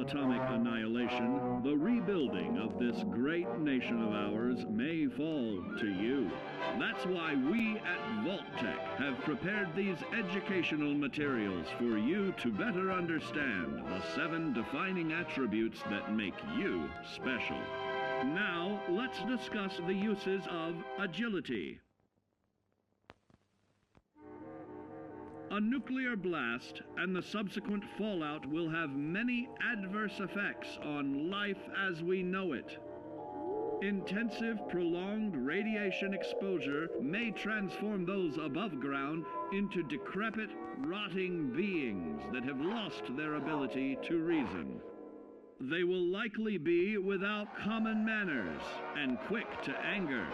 atomic annihilation, the rebuilding of this great nation of ours may fall to you. That's why we at Vault-Tec have prepared these educational materials for you to better understand the 7 defining attributes that make you special. Now, let's discuss the uses of agility. A nuclear blast and the subsequent fallout will have many adverse effects on life as we know it. Intensive, prolonged radiation exposure may transform those above ground into decrepit, rotting beings that have lost their ability to reason. They will likely be without common manners and quick to anger.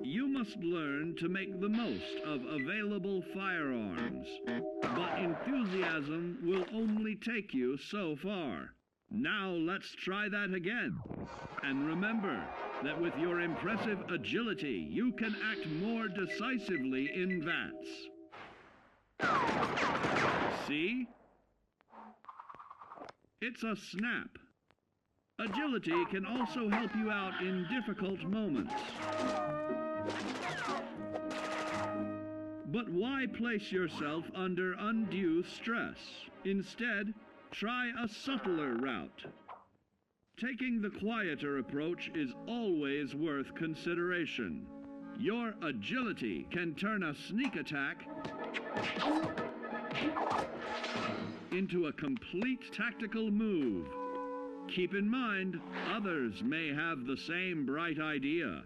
You must learn to make the most of available firearms, but enthusiasm will only take you so far. Now let's try that again. And remember that with your impressive agility, you can act more decisively in VATS. See? It's a snap. Agility can also help you out in difficult moments. But why place yourself under undue stress? Instead, try a subtler route. Taking the quieter approach is always worth consideration. Your agility can turn a sneak attack into a complete tactical move. Keep in mind, others may have the same bright idea.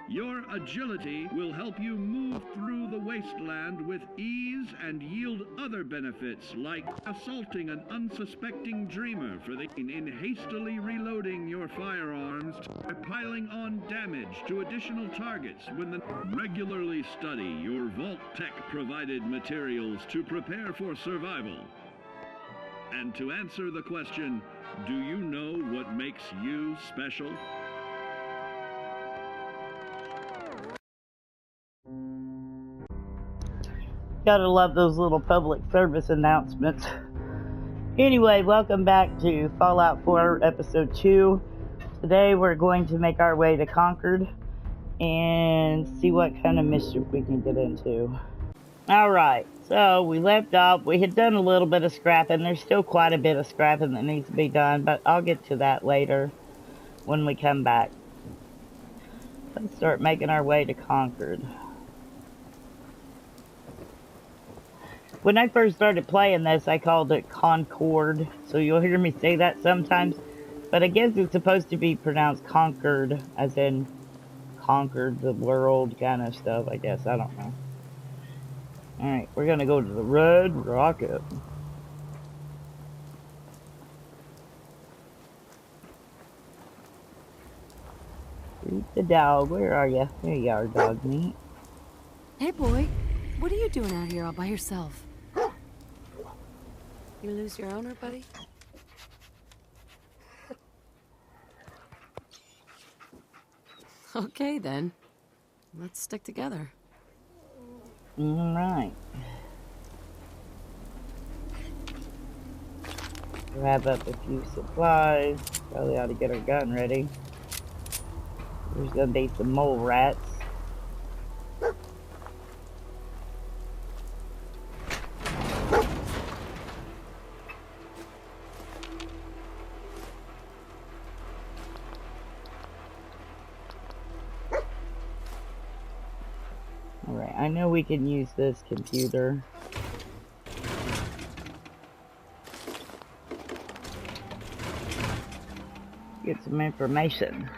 Your agility will help you move through the wasteland with ease and yield other benefits like assaulting an unsuspecting dreamer in hastily reloading your firearms or piling on damage to additional targets regularly study your Vault-Tec provided materials to prepare for survival. And to answer the question, do you know what makes you special? Gotta love those little public service announcements. Anyway, welcome back to Fallout 4 Episode 2. Today we're going to make our way to Concord and see what kind of mischief we can get into. Alright, so we left off. We had done a little bit of scrapping. There's still quite a bit of scrapping that needs to be done, but I'll get to that later when we come back. Let's start making our way to Concord. When I first started playing this, I called it Concord, so you'll hear me say that sometimes. But I guess it's supposed to be pronounced Concord, as in conquered the world kind of stuff, I guess. I don't know. Alright, we're gonna go to the Red Rocket. Eat the dog. Where are you? There you are, dog meat. Hey, boy. What are you doing out here all by yourself? You lose your owner, buddy? Okay, then. Let's stick together. Alright. Grab up a few supplies. Probably ought to get our gun ready. There's gonna be some mole rats. Alright, I know we can use this computer. Get some information.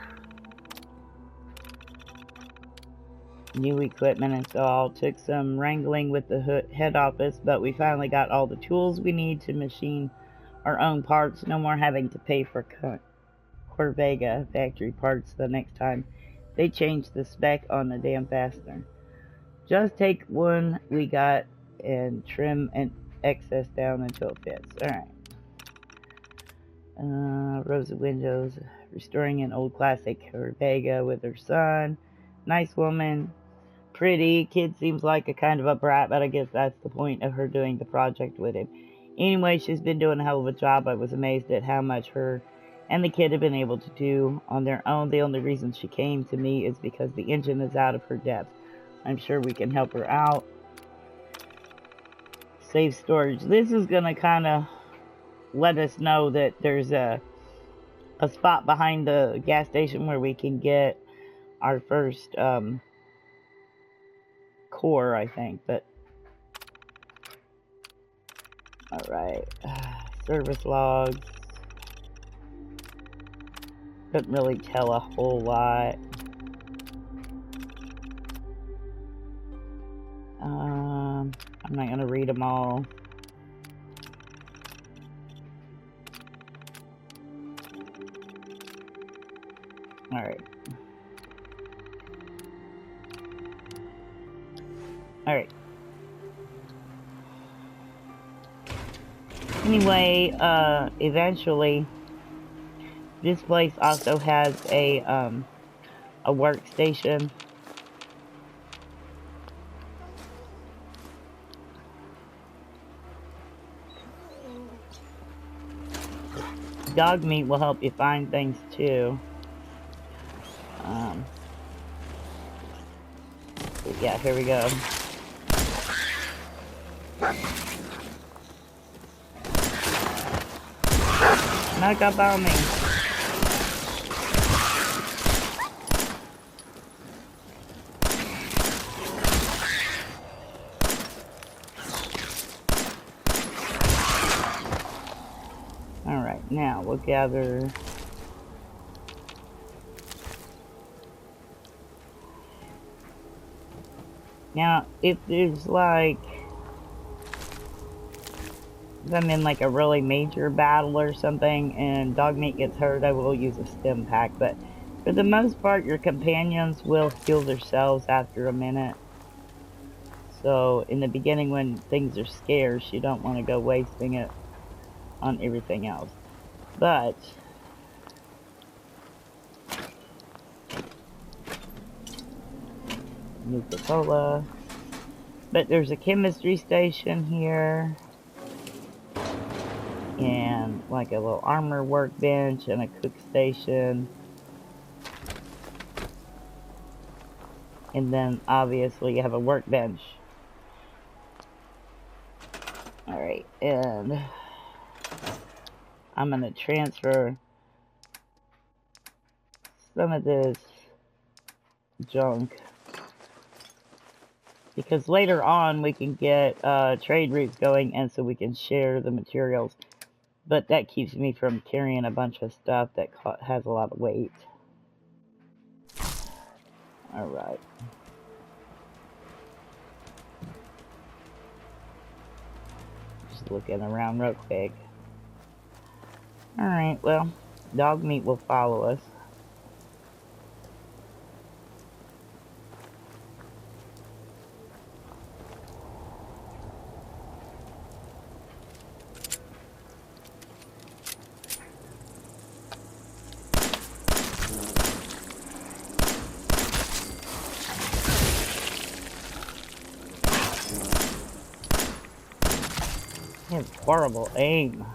New equipment installed. Took some wrangling with the head office, but we finally got all the tools we need to machine our own parts. No more having to pay for Corvega factory parts the next time they change the spec on the damn fastener. Just take one we got and trim an excess down until it fits. Alright. Rows of windows. Restoring an old classic Corvega with her son. Nice woman. pretty. Kid seems like a kind of a brat, but I guess that's the point of her doing the project with him. Anyway, she's been doing a hell of a job. I was amazed at how much her and the kid have been able to do on their own. The only reason she came to me is because the engine is out of her depth. I'm sure we can help her out. Safe storage. This is going to kind of let us know that there's a spot behind the gas station where we can get our first core, I think. But alright. Service logs. Couldn't really tell a whole lot. I'm not going to read them all. Alright. Alright. Anyway, eventually, this place also has a workstation. Dog meat will help you find things too. Yeah, here we go. Knock up on me. Alright, now we'll gather. Now, if there's like, if I'm in like a really major battle or something and dog meat gets hurt, I will use a stim pack, but for the most part, your companions will heal themselves after a minute. So, in the beginning when things are scarce, you don't want to go wasting it on everything else. But Nuka-Cola. But there's a chemistry station here. And like a little armor workbench and a cook station. And then obviously you have a workbench. Alright, and I'm gonna transfer some of this junk. Because later on we can get trade routes going, and so we can share the materials. But that keeps me from carrying a bunch of stuff that has a lot of weight. Alright. Just looking around real quick. Alright, well, dog meat will follow us. It's horrible aim.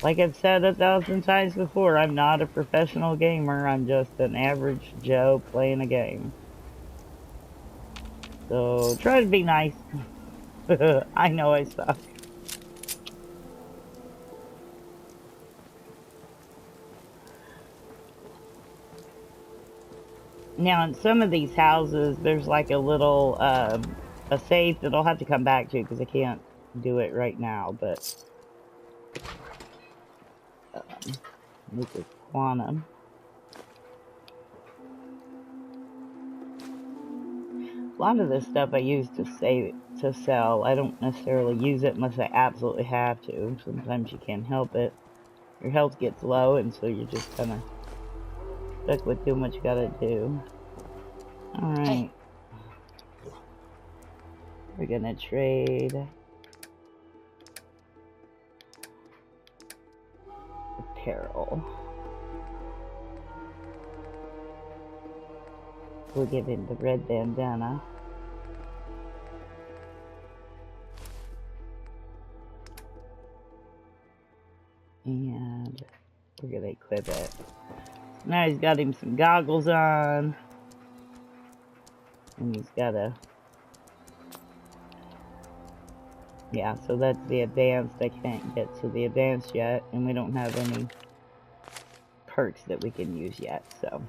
Like I've said 1,000 times before, I'm not a professional gamer. I'm just an average Joe playing a game. So try to be nice. I know I suck. Now in some of these houses, there's like a little a safe that I'll have to come back to because I can't do it right now. But this is quantum. A lot of this stuff I use to sell. I don't necessarily use it unless I absolutely have to. Sometimes you can't help it. Your health gets low, and so you're just kind of stuck with doing what you gotta do. Alright. We're gonna trade apparel. We'll give him the red bandana. And we're gonna equip it. Now he's got him some goggles on. And he's got a... Yeah, so that's the advanced. I can't get to the advanced yet. And we don't have any perks that we can use yet, so...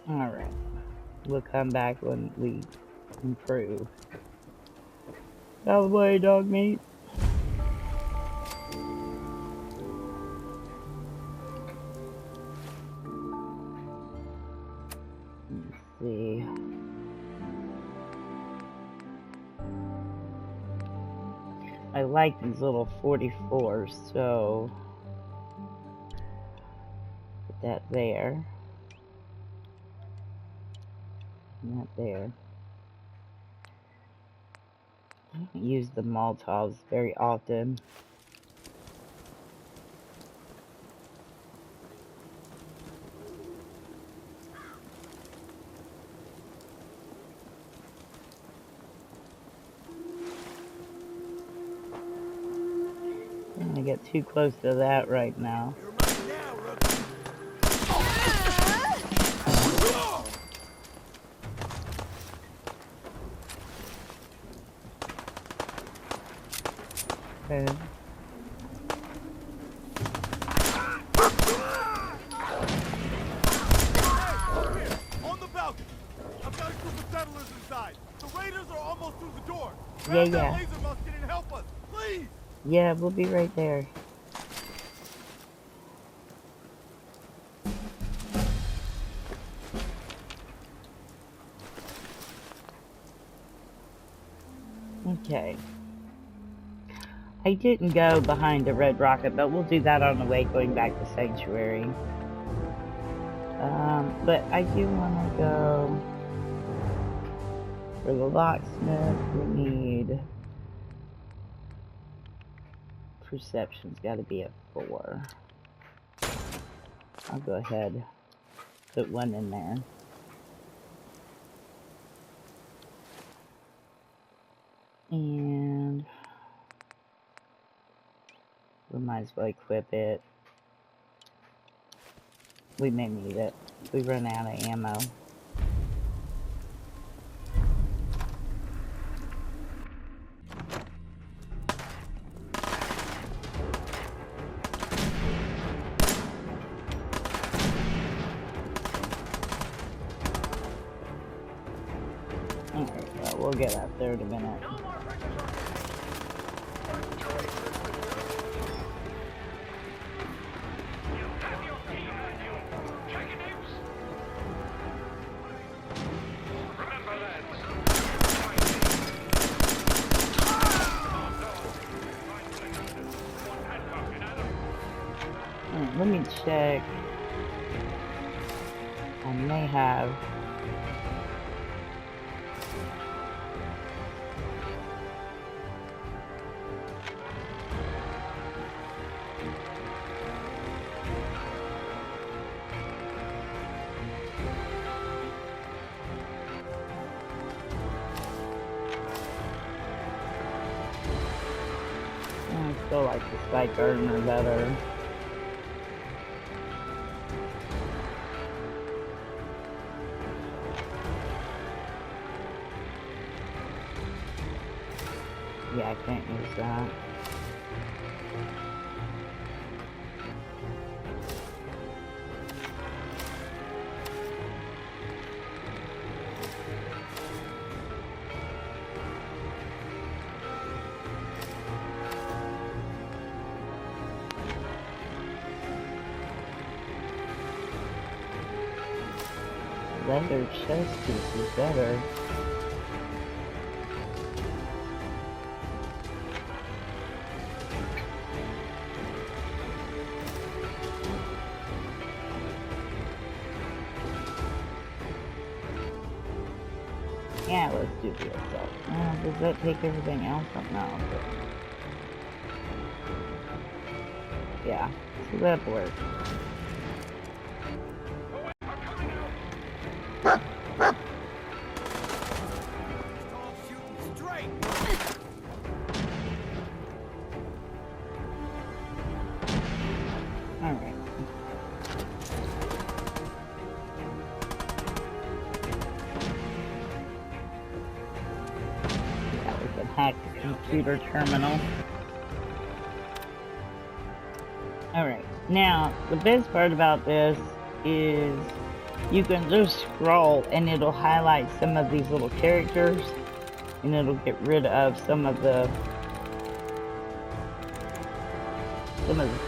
Alright. We'll come back when we improve. Out of the way, dog meat. Let's see. I like these little 44s, so put that there. Not there. I don't use the Molotovs very often. I'm gonna get too close to that right now. Okay. On the balcony. I've got a group of settlers inside. The raiders are almost through the door. Yeah. That laser musket and help us, please. Yeah, we'll be right there. Okay. I didn't go behind the red rocket, but we'll do that on the way going back to Sanctuary. But I do want to go for the locksmith. We need perception's got to be at 4. I'll go ahead, put 1 in there. And we might as well equip it. We may need it. We run out of ammo. Alright, well, we'll get up there in a minute. Let me check. I may have. I still like the Sky Gardener better. Yeah, I can't use that. Leather chest piece is better. Yeah, let's do the assault. Does that take everything else? No. Yeah, so that worked. All shooting straight. Alright. Yeah, we can hack the computer terminal. Alright, now the best part about this is you can just scroll and it'll highlight some of these little characters and it'll get rid of some of the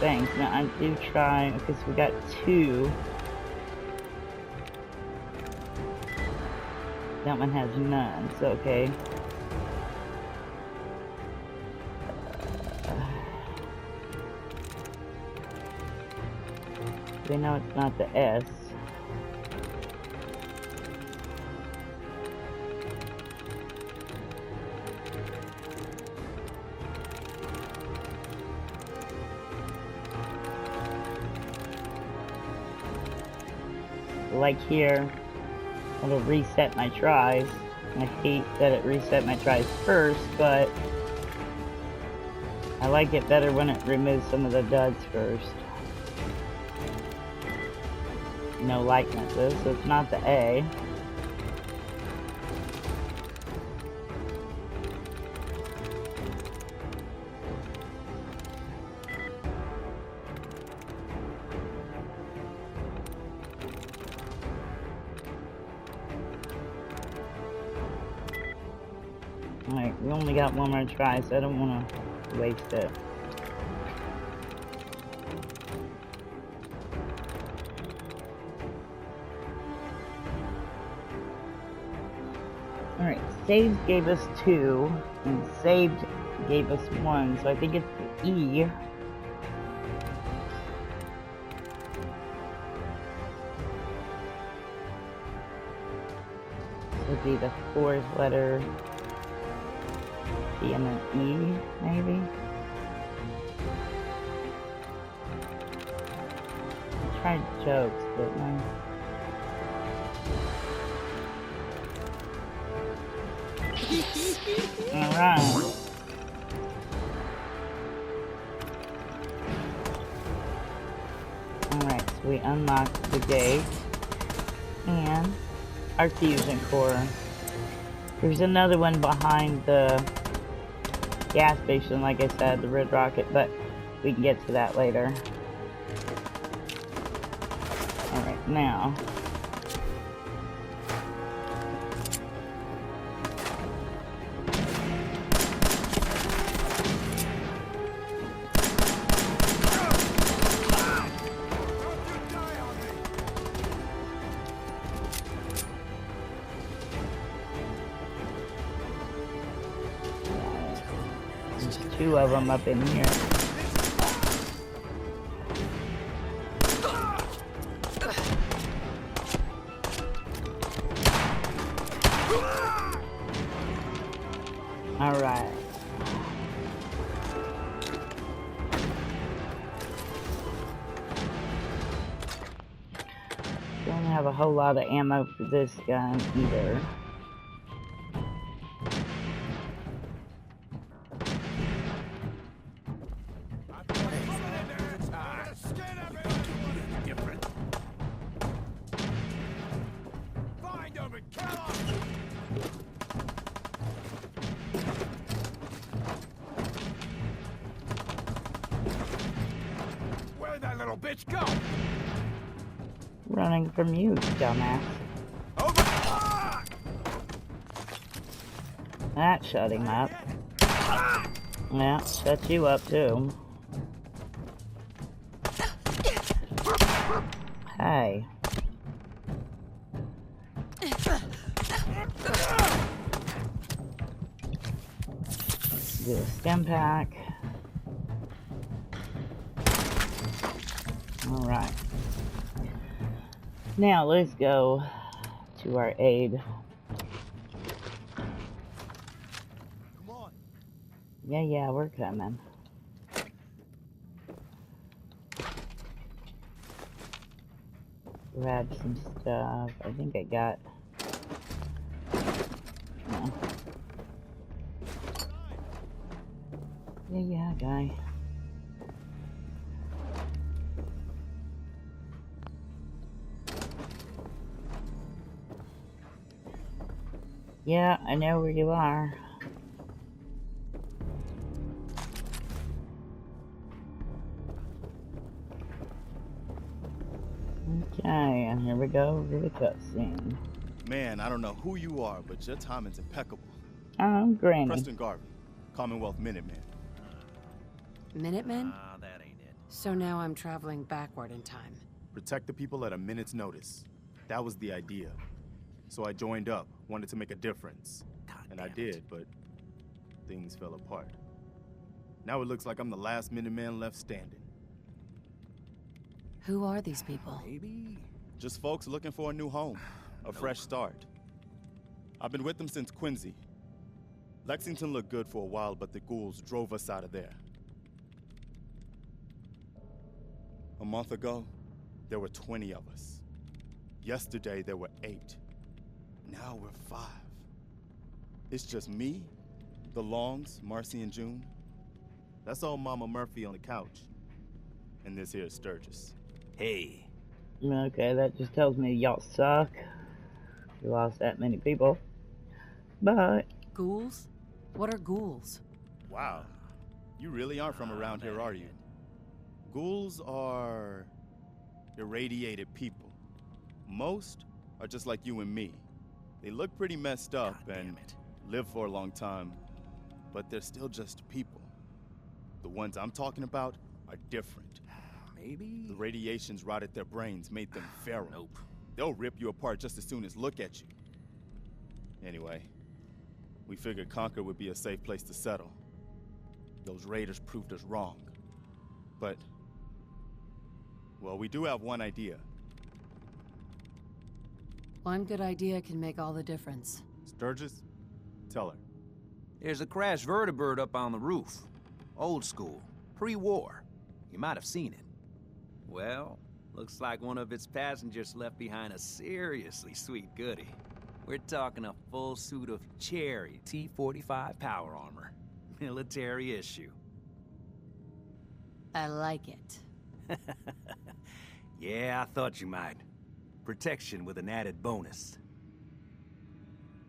things. Now I do try, because we got 2. That one has none, so okay. We know it's not the S. Like here, it'll reset my tries. I hate that it reset my tries first, but I like it better when it removes some of the duds first. No likenesses, so it's not the A. Alright, we only got one more try, so I don't want to waste it. Alright, saved gave us 2, and saved gave us 1, so I think it's the E. This would be the 4th letter. B and an E, maybe? I tried jokes, didn't I? Alright. Alright, so we unlocked the gate. And our fusion core. There's another one behind the gas station, like I said, the red rocket, but we can get to that later. Alright, now. There's 2 of them up in here. Alright. Don't have a whole lot of ammo for this gun either. Where'd that little bitch go? Running from you, dumbass. Over! That shut him up. Yeah, shut you up too. Hey. Do a stem pack. Alright. Now let's go to our aid. Come on. Yeah, we're coming. grab some stuff. I think I got... No. Yeah, guy. Yeah, I know where you are. Okay, and here we go to the cutscene. Man, I don't know who you are, but your timing's impeccable. I'm Granny. Preston Garvey, Commonwealth Minuteman. Minutemen? That ain't it. So now I'm traveling backward in time. Protect the people at a minute's notice. That was the idea. So I joined up, wanted to make a difference. And I did, but things fell apart. Now it looks like I'm the last Minuteman left standing. Who are these people? Maybe. Just folks looking for a new home, a fresh start. I've been with them since Quincy. Lexington looked good for a while, but the ghouls drove us out of there. A month ago, there were 20 of us. Yesterday, there were 8. Now we're 5. It's just me, the Longs, Marcy and June. That's old Mama Murphy on the couch. And this here is Sturgis. Hey. Okay, that just tells me y'all suck. You lost that many people. But... Ghouls? What are ghouls? Wow. You really aren't from around here, are you? Ghouls are irradiated people. Most are just like you and me. They look pretty messed up and live for a long time, but they're still just people. The ones I'm talking about are different. Maybe? The radiations rotted their brains, made them feral. Nope. They'll rip you apart just as soon as look at you. Anyway, we figured Concord would be a safe place to settle. Those raiders proved us wrong. But, well, we do have one idea. One good idea can make all the difference. Sturgis, tell her. There's a crashed vertibird up on the roof. Old school. Pre-war. You might have seen it. Well, looks like one of its passengers left behind a seriously sweet goodie. We're talking a full suit of cherry T-45 power armor. Military issue. I like it. Yeah, I thought you might. Protection with an added bonus.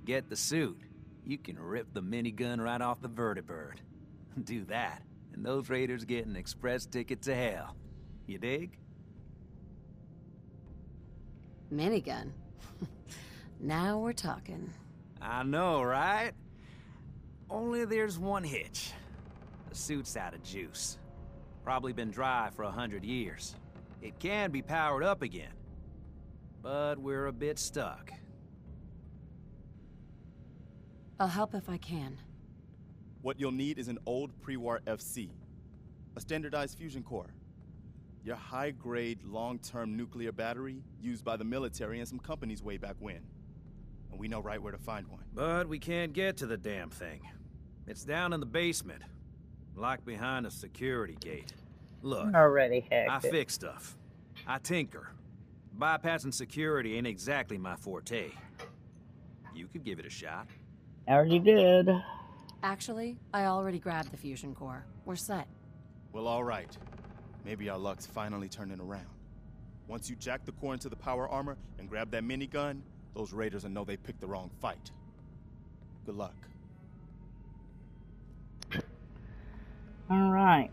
Get the suit. You can rip the minigun right off the vertibird. Do that, and those raiders get an express ticket to hell. You dig? Minigun? Now we're talking. I know, right? Only there's one hitch. The suit's out of juice. Probably been dry for 100 years. It can be powered up again. But we're a bit stuck. I'll help if I can. What you'll need is an old pre-war FC, a standardized fusion core, your high-grade, long-term nuclear battery used by the military and some companies way back when. And we know right where to find one. But we can't get to the damn thing. It's down in the basement, locked behind a security gate. Look, already hacked I it. fix stuff. I tinker. Bypassing security ain't exactly my forte. You could give it a shot. I already did. Actually, I already grabbed the fusion core. We're set. Well, all right. Maybe our luck's finally turning around. Once you jack the core into the power armor and grab that minigun, those raiders will know they picked the wrong fight. Good luck. All right.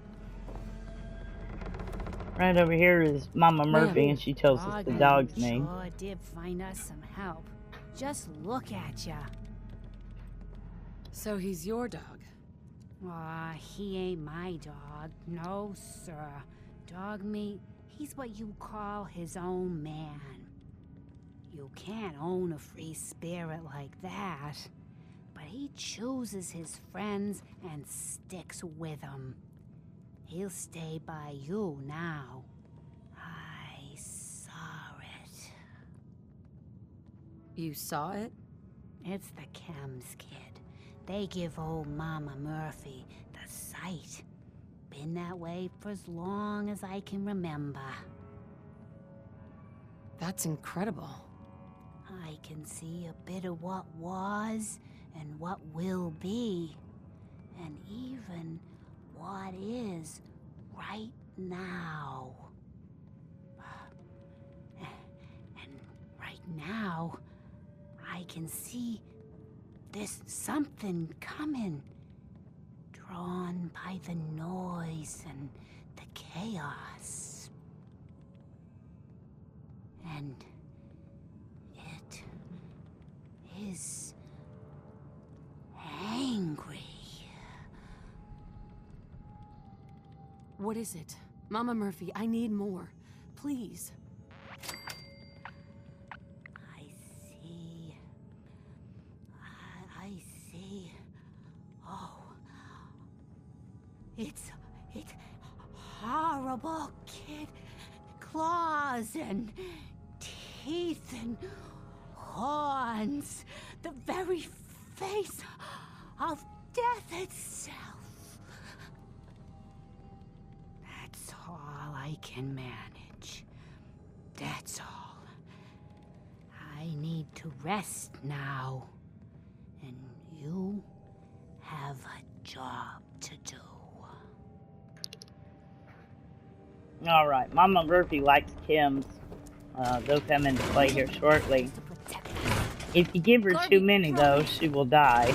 Right over here is Mama Murphy, and she tells us the dog's name. Sure did find us some help. Just look at ya. So he's your dog? Aw, he ain't my dog. No, sir. Dog meat, he's what you call his own man. You can't own a free spirit like that. But he chooses his friends and sticks with them. He'll stay by you now. I saw it. You saw it? It's the chems, kid. They give old Mama Murphy the sight. Been that way for as long as I can remember. That's incredible. I can see a bit of what was and what will be, and even what is right now. And right now, I can see there's something coming, drawn by the noise and the chaos. And it is angry. What is it? Mama Murphy, I need more. Please. I see. I see. Oh. It's horrible, kid. Claws and teeth and horns. The very face of death itself. That's all I can manage. That's all. I need to rest now. And you have a job to do. Alright, Mama Murphy likes Kim's. They'll come into play here shortly. If you give her too many, though, she will die.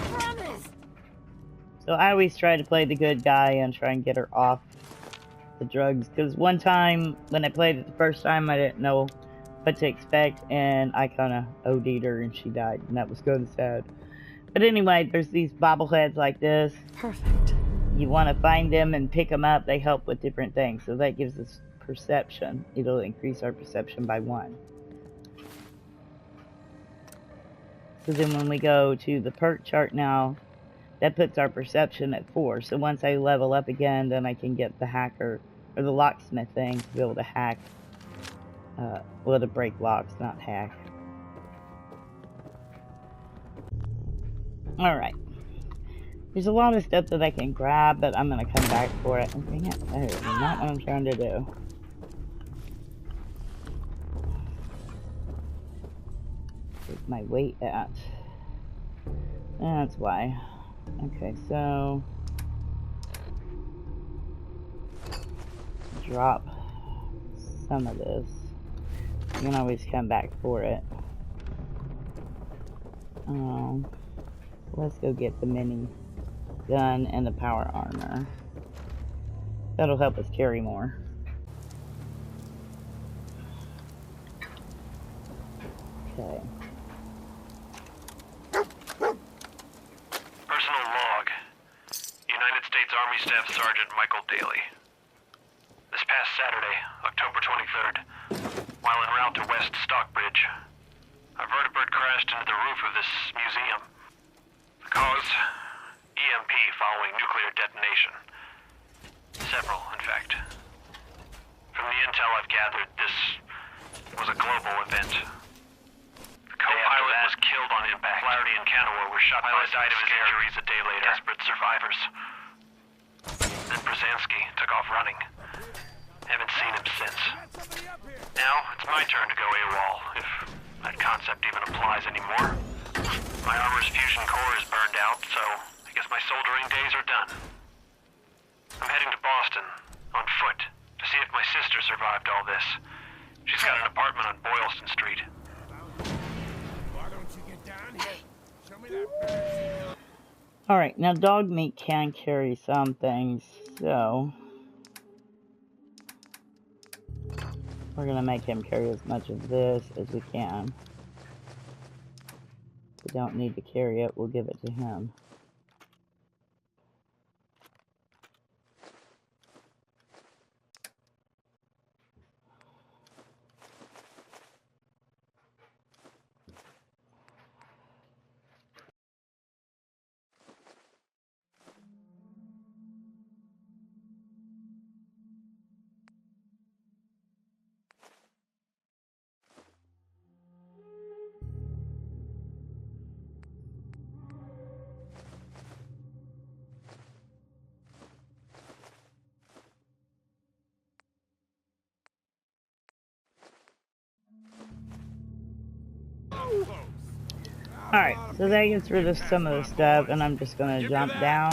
So I always try to play the good guy and try and get her off the drugs. Because one time, when I played it the first time, I didn't know what to expect. And I kind of OD'd her and she died. And that was kind of sad. But anyway, there's these bobbleheads like this. Perfect. You want to find them and pick them up. They help with different things. So that gives us perception. It'll increase our perception by 1. So then when we go to the perk chart now, that puts our perception at 4. So once I level up again, then I can get the hacker, or the locksmith thing, to be able to hack, well, to break locks, not hack. Alright. There's a lot of stuff that I can grab, but I'm going to come back for it. Dang it, that is not what I'm trying to do. Where's my weight at? That's why. Okay, so... drop some of this. You can always come back for it. Let's go get the mini gun and the power armor. That'll help us carry more. Okay. Personal log. United States Army Staff Sergeant Michael Daly. This past Saturday, October 23rd, while en route to West Stockbridge, a vertibird crashed into the roof of this museum. The cause? EMP following nuclear detonation. Several, in fact. From the intel I've gathered, this was a global event. The co-pilot was killed on impact. Flaherty and Canaway were shot by died of his injuries a day later. Desperate survivors. Then Brzezinski took off running. Haven't seen him since. Now, it's my turn to go AWOL, if that concept even applies anymore. My armor's fusion core is burned out, so I guess my soldering days are done. I'm heading to Boston, on foot, to see if my sister survived all this. She's got an apartment on Boylston Street. Why don't you get down here? Show me that. Alright, now dog meat can carry some things, so... we're gonna make him carry as much of this as we can. If we don't need to carry it, we'll give it to him. Alright, so that gets rid of some of the stuff, and I'm just gonna jump down.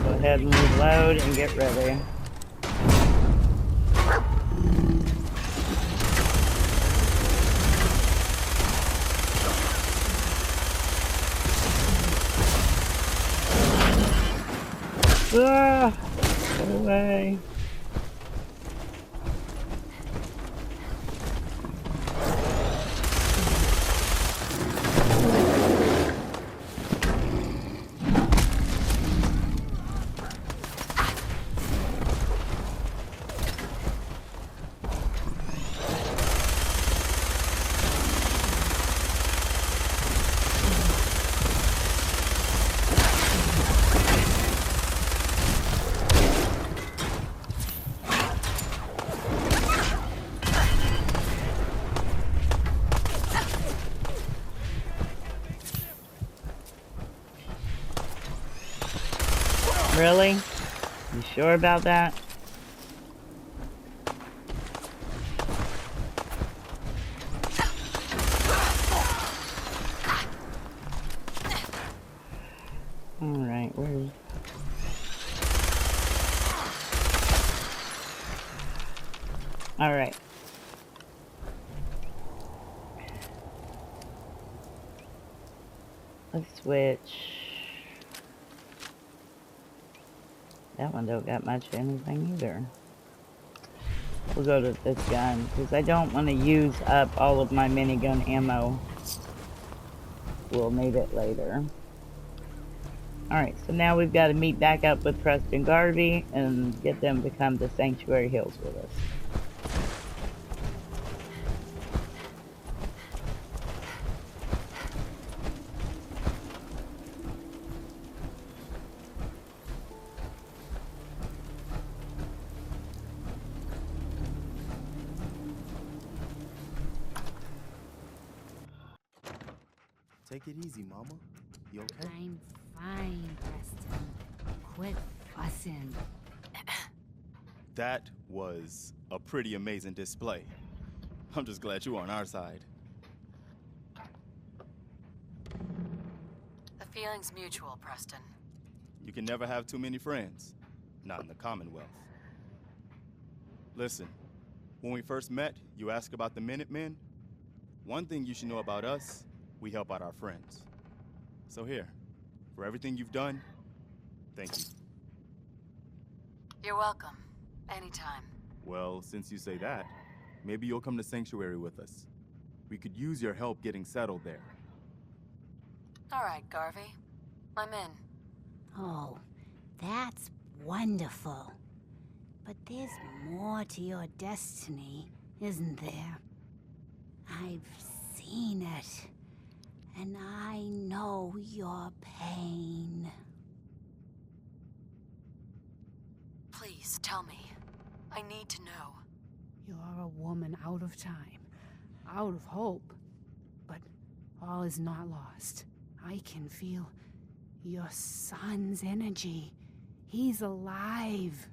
Go ahead and reload and get ready. Ah, get away. Really? You sure about that? Alright, where's... Alright. Let's switch. That one don't got much of anything either. We'll go to this gun, because I don't want to use up all of my minigun ammo. We'll need it later. Alright, so now we've got to meet back up with Preston Garvey and get them to come to Sanctuary Hills with us. Take it easy, Mama. You okay? I'm fine, Preston. Quit fussing. That was a pretty amazing display. I'm just glad you're on our side. The feeling's mutual, Preston. You can never have too many friends. Not in the Commonwealth. Listen, when we first met, you asked about the Minutemen. One thing you should know about us, we help out our friends. So here, for everything you've done, thank you. You're welcome. Anytime. Well, since you say that, maybe you'll come to Sanctuary with us. We could use your help getting settled there. All right, Garvey. I'm in. Oh, that's wonderful. But there's more to your destiny, isn't there? I've seen it. And I know your pain. Please, tell me. I need to know. You're a woman out of time, out of hope. But all is not lost. I can feel your son's energy. He's alive.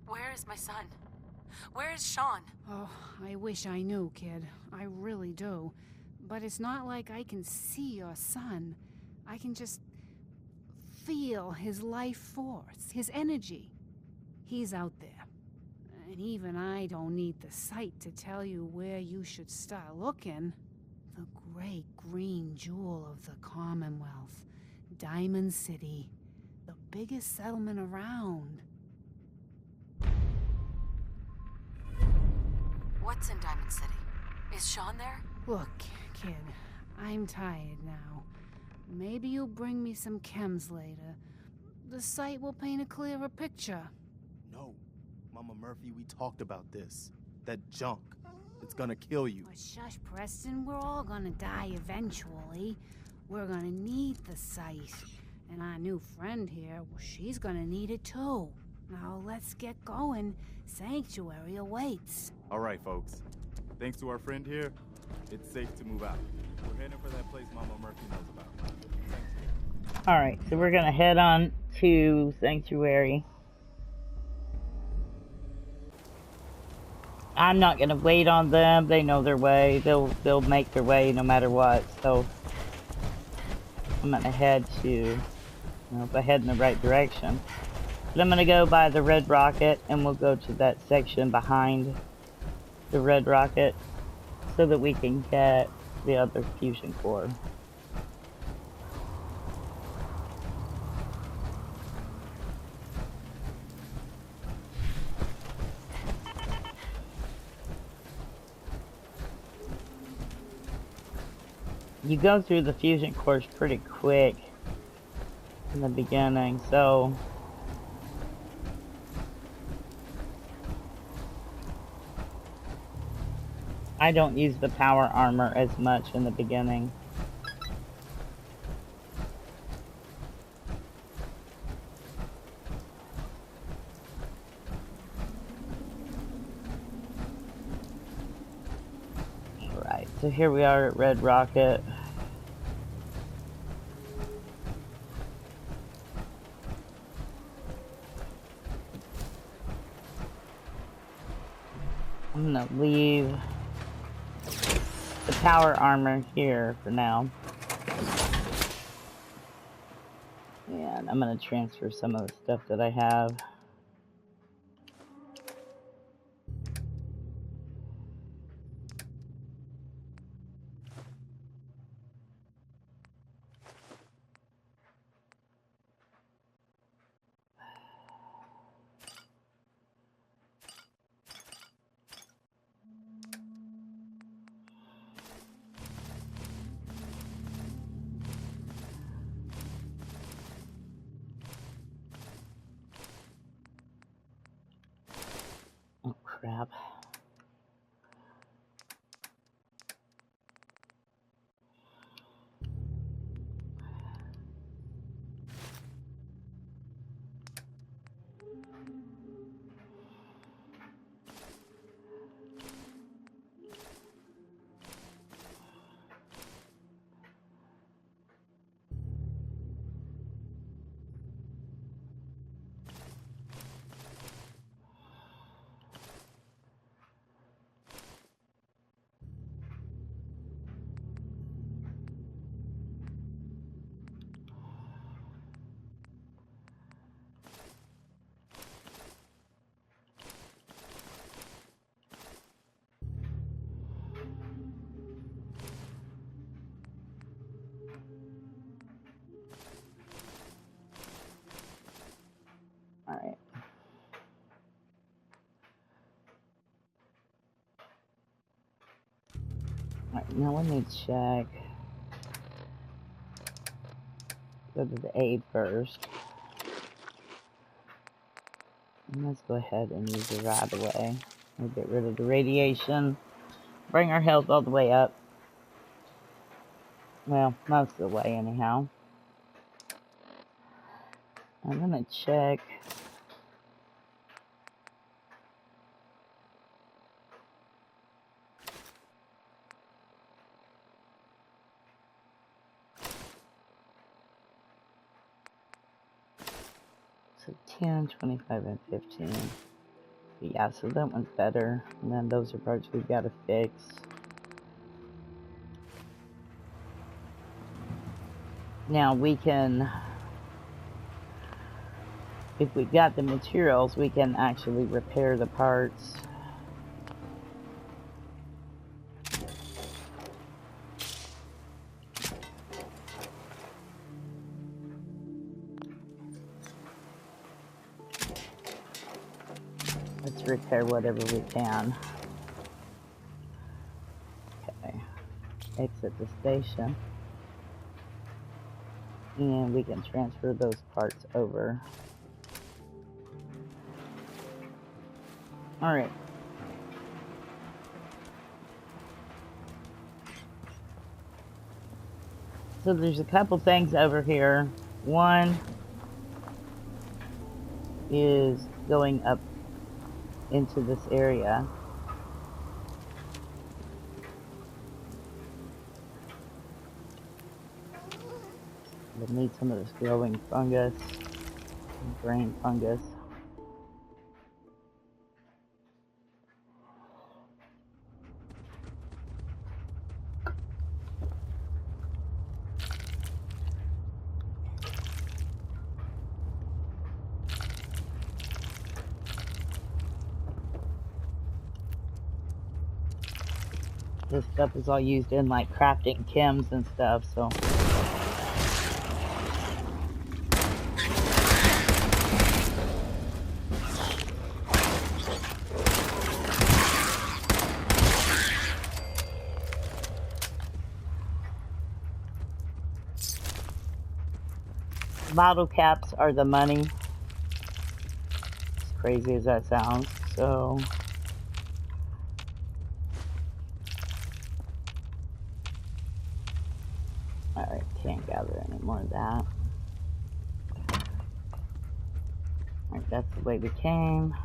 Where is my son? Where is Sean? Oh, I wish I knew, kid. I really do. But it's not like I can see your son. I can just feel his life force, his energy. He's out there. And even I don't need the sight to tell you where you should start looking. The great green jewel of the Commonwealth. Diamond City. The biggest settlement around. What's in Diamond City? Is Sean there? Look, kid, I'm tired now. Maybe you'll bring me some chems later. The sight will paint a clearer picture. No, Mama Murphy, we talked about this. That junk. It's gonna kill you. Oh, shush, Preston. We're all gonna die eventually. We're gonna need the sight. And our new friend here, well, she's gonna need it too. Now let's get going. Sanctuary awaits. All right, folks. Thanks to our friend here, it's safe to move out. We're heading for that place Mama Murphy knows about. Alright, so we're gonna head on to Sanctuary. I'm not gonna wait on them. They know their way. They'll make their way no matter what. So I'm gonna head to, if I head in the right direction. But I'm gonna go by the red rocket, and we'll go to that section behind the red rocket so that we can get the other fusion core. You go through the fusion cores pretty quick in the beginning, so I don't use the power armor as much in the beginning. Alright, so here we are at Red Rocket. I'm gonna leave the power armor here for now. And I'm gonna transfer some of the stuff that I have. Oh crap. Alright. Alright, now let me check. Go to the aid first. And let's go ahead and use the right away. We'll get rid of the radiation. Bring our health all the way up. Well, most of the way anyhow. I'm gonna check. So 10, 25, and 15. But yeah, so that one's better. And then those are parts we've got to fix. Now we can, if we got the materials, we can actually repair the parts. Let's repair whatever we can. Okay. Exit the station. And we can transfer those parts over. Alright. So there's a couple things over here. One is going up into this area. We'll need some of this growing fungus, grain fungus. This stuff is all used in like crafting chems and stuff, so. Bottle caps are the money. As crazy as that sounds, so. Alright, can't gather any more of that. Alright, that's the way we came.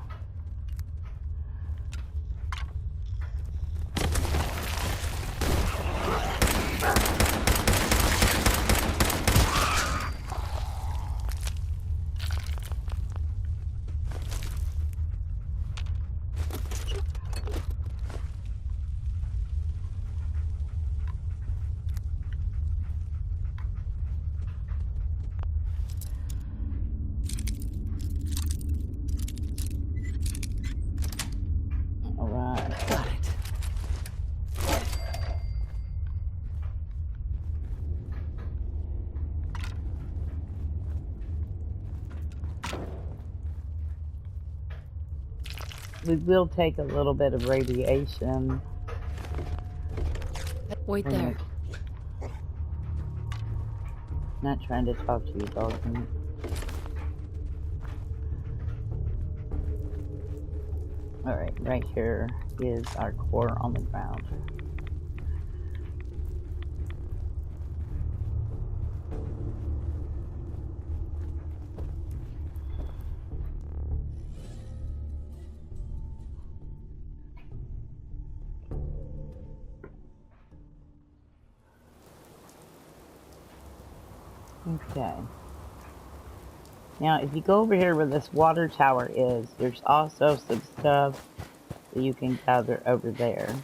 We will take a little bit of radiation. Wait there. Not trying to talk to you, dog. Alright, right here is our core on the ground. Okay. Now, if you go over here where this water tower is, there's also some stuff that you can gather over there.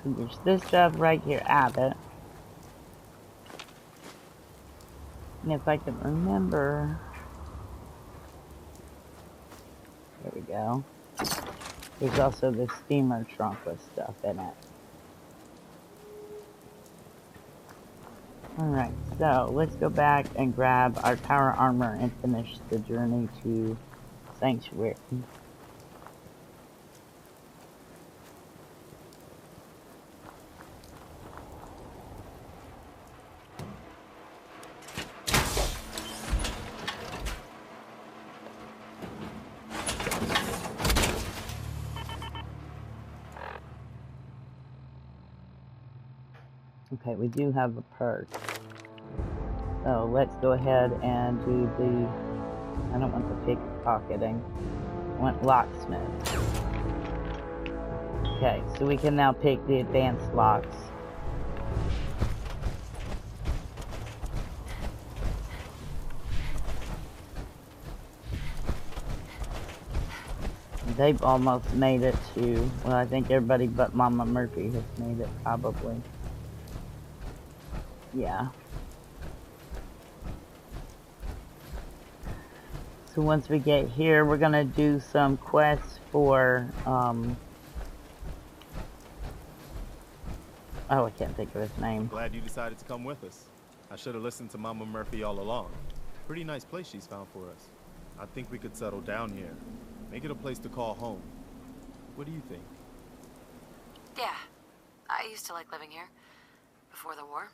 So there's this stuff right here at it. And if I can remember... There we go. There's also this steamer trunk with stuff in it. Alright, so let's go back and grab our power armor and finish the journey to Sanctuary. Okay, we do have a perk. So let's go ahead and do the... I don't want the pickpocketing. I want locksmith. Okay, so we can now pick the advanced locks. They've almost made it to... Well, I think everybody but Mama Murphy has made it, probably. Yeah. So once we get here, we're gonna do some quests for, oh, I can't think of his name. Glad you decided to come with us. I should have listened to Mama Murphy all along. Pretty nice place she's found for us. I think we could settle down here. Make it a place to call home. What do you think? Yeah. I used to like living here. Before the war.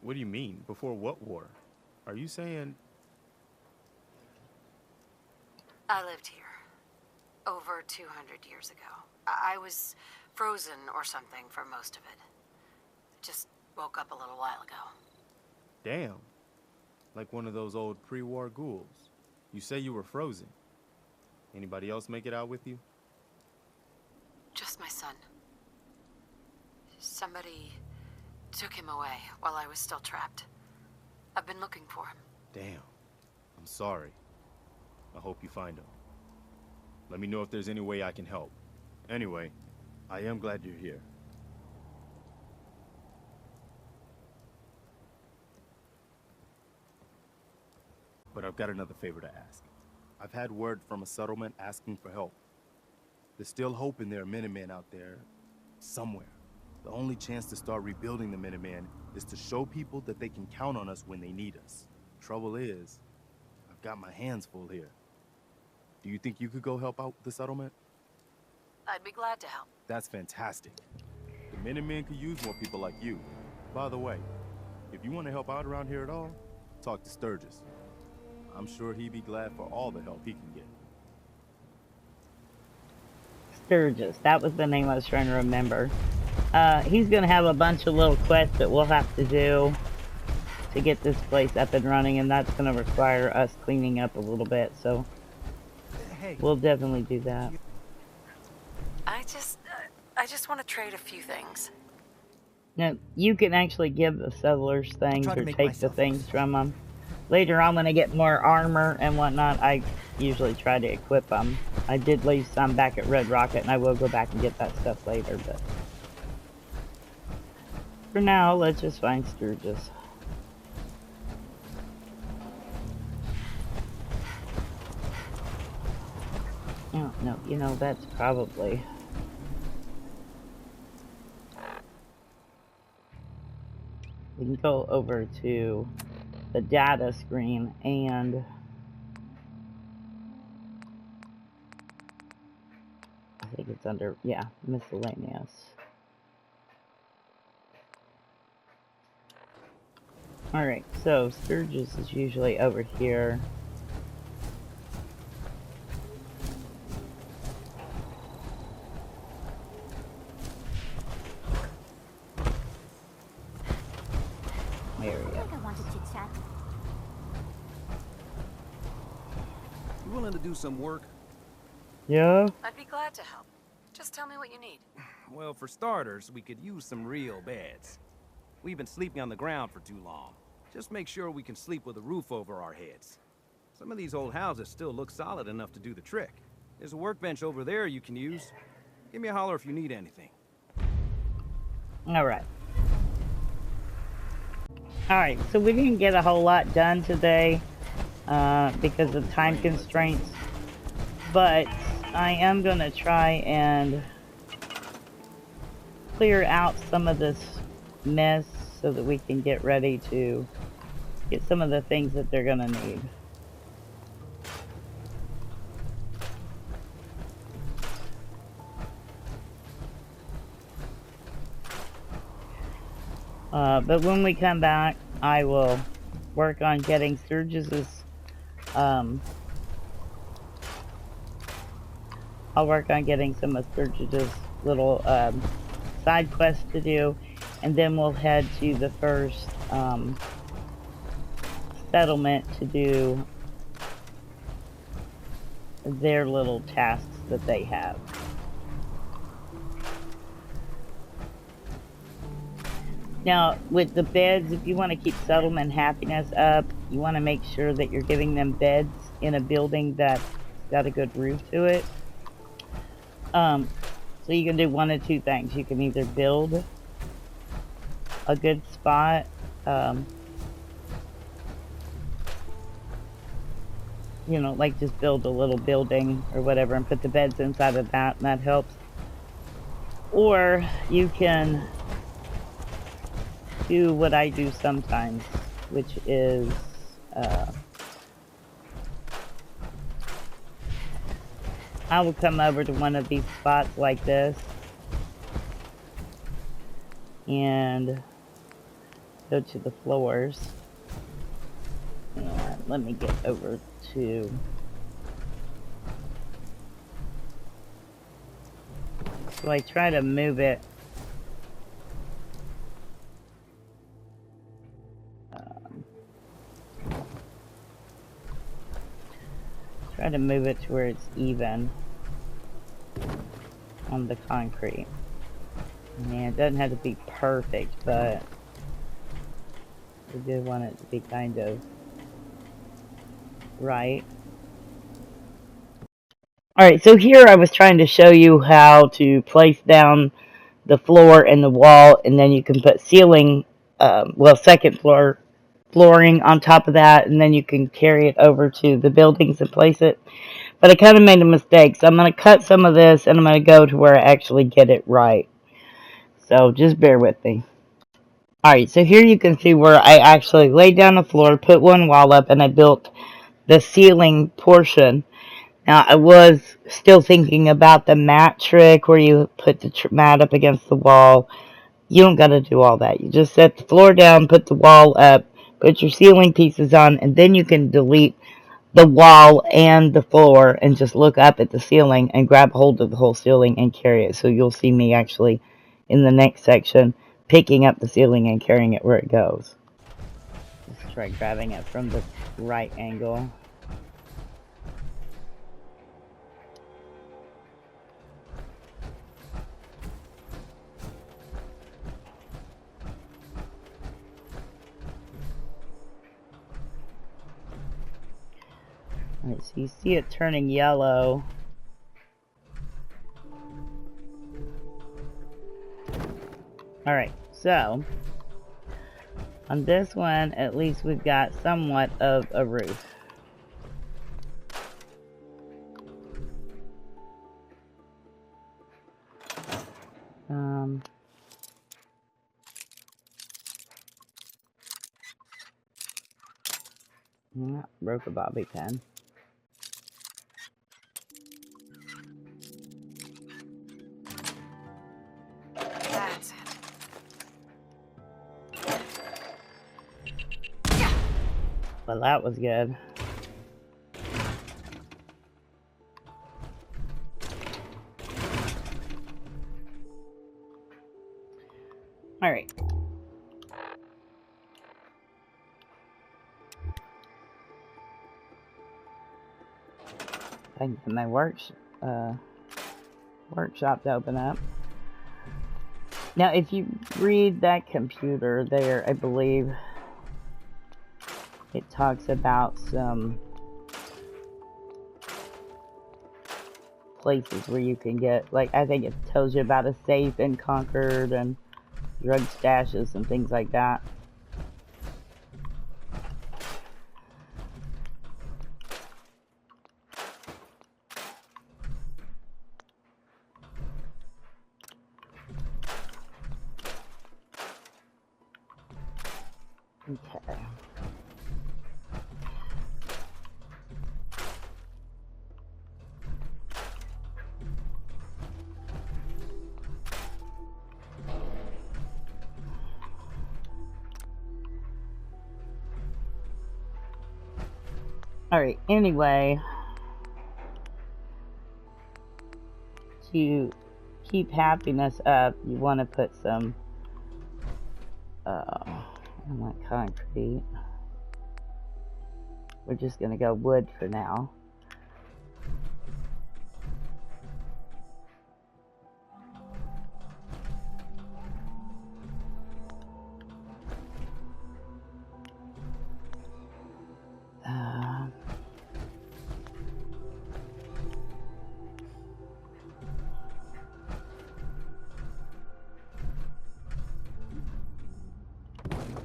What do you mean? Before what war? Are you saying... I lived here. over 200 years ago. I was frozen or something for most of it. Just woke up a little while ago. Damn. Like one of those old pre-war ghouls. You say you were frozen. Anybody else make it out with you? Just my son. Somebody took him away while I was still trapped. I've been looking for him. Damn. I'm sorry. I hope you find him. Let me know if there's any way I can help. Anyway, I am glad you're here. But I've got another favor to ask. I've had word from a settlement asking for help. There's still hope in there are Minutemen out there, somewhere. The only chance to start rebuilding the Minutemen is to show people that they can count on us when they need us. Trouble is, I've got my hands full here. Do you think you could go help out the settlement? I'd be glad to help. That's fantastic. The Minutemen could use more people like you. By the way, if you want to help out around here at all, talk to Sturgis. I'm sure he'd be glad for all the help he can get. Sturgis, that was the name I was trying to remember. He's gonna have a bunch of little quests that we'll have to do to get this place up and running, and that's gonna require us cleaning up a little bit, so we'll definitely do that. I just want to trade a few things. Now, you can actually give the settlers things or take the things from them. Later on, when I get more armor and whatnot, I usually try to equip them. I did leave some back at Red Rocket, and I will go back and get that stuff later, but... for now, let's just find Sturgis. Oh, no, you know, that's probably... we can go over to the data screen and... I think it's under, yeah, miscellaneous. Alright, so Sturgis is usually over here. There we go. I want to chit-chat. You willing to do some work? Yeah? I'd be glad to help. Just tell me what you need. Well, for starters, we could use some real beds. We've been sleeping on the ground for too long. Just make sure we can sleep with a roof over our heads. Some of these old houses still look solid enough to do the trick. There's a workbench over there you can use. Give me a holler if you need anything. Alright. Alright, so we didn't get a whole lot done today because of time constraints. But I am going to try and clear out some of this mess so that we can get ready to get some of the things that they're going to need. But when we come back, I will work on getting Sturgis's, I'll work on getting some of Sturgis's little, side quests to do, and then we'll head to the first, settlement to do their little tasks that they have. Now, with the beds, if you want to keep settlement happiness up, you want to make sure that you're giving them beds in a building that's got a good roof to it. So you can do one of two things. You can either build a good spot, you know, like just build a little building or whatever and put the beds inside of that, and that helps. Or you can do what I do sometimes, which is I will come over to one of these spots like this and go to the floors, and let me get over to So I try to move it. Try to move it to where it's even on the concrete. Yeah, it doesn't have to be perfect, but we do want it to be kind of right. Alright, so here I was trying to show you how to place down the floor and the wall, and then you can put ceiling, second floor flooring on top of that, and then you can carry it over to the buildings and place it. But I kind of made a mistake, so I'm going to cut some of this, and I'm going to go to where I actually get it right. So just bear with me. Alright, so here you can see where I actually laid down the floor, put one wall up, and I built the ceiling portion. Now, I was still thinking about the mat trick where you put the mat up against the wall. You don't got to do all that. You just set the floor down, put the wall up, put your ceiling pieces on, and then you can delete the wall and the floor and just look up at the ceiling and grab hold of the whole ceiling and carry it. So you'll see me actually in the next section picking up the ceiling and carrying it where it goes. Let's try grabbing it from the right angle. Alright, so you see it turning yellow. Alright, so on this one, at least we've got somewhat of a roof. Broke a bobby pin. That's it. Well, that was good. Alright. I can get my workshop to open up. Now, if you read that computer there, I believe it talks about some places where you can get, like, I think it tells you about a safe in Concord and drug stashes and things like that. Okay. Alright, anyway, to keep happiness up, you want to put some, I want concrete. We're just going to go wood for now.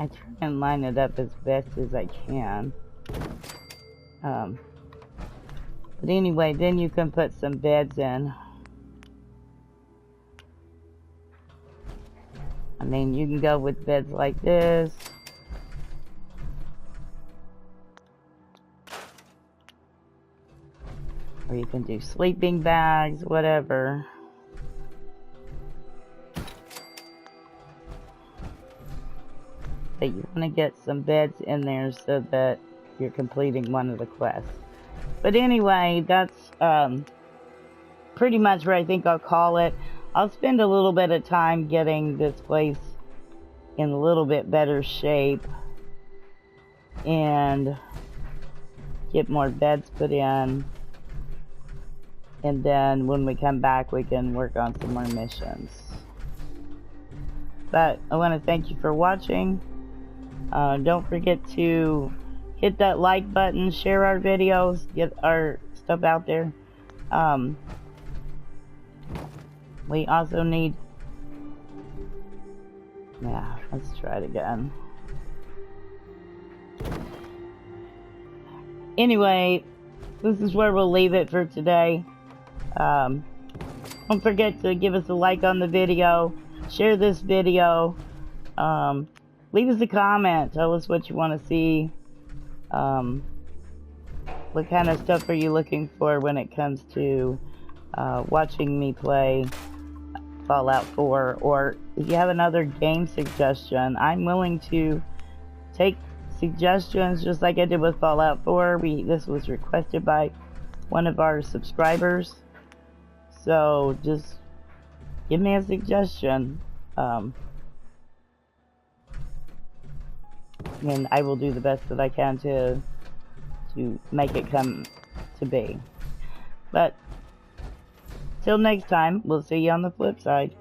I try and line it up as best as I can. But anyway, then you can put some beds in. I mean, you can go with beds like this. Or you can do sleeping bags, whatever. But you want to get some beds in there so that you're completing one of the quests. But anyway, that's pretty much what I think I'll call it. I'll spend a little bit of time getting this place in a little bit better shape and get more beds put in, and then when we come back we can work on some more missions. But I want to thank you for watching. Don't forget to hit that like button, share our videos, get our stuff out there. We also need... Yeah, let's try it again. Anyway, this is where we'll leave it for today. Don't forget to give us a like on the video, share this video, leave us a comment, tell us what you want to see, what kind of stuff are you looking for when it comes to watching me play Fallout 4, or if you have another game suggestion. I'm willing to take suggestions just like I did with Fallout 4. This was requested by one of our subscribers, so just give me a suggestion, and I will do the best that I can to make it come to be. But till next time, we'll see you on the flip side.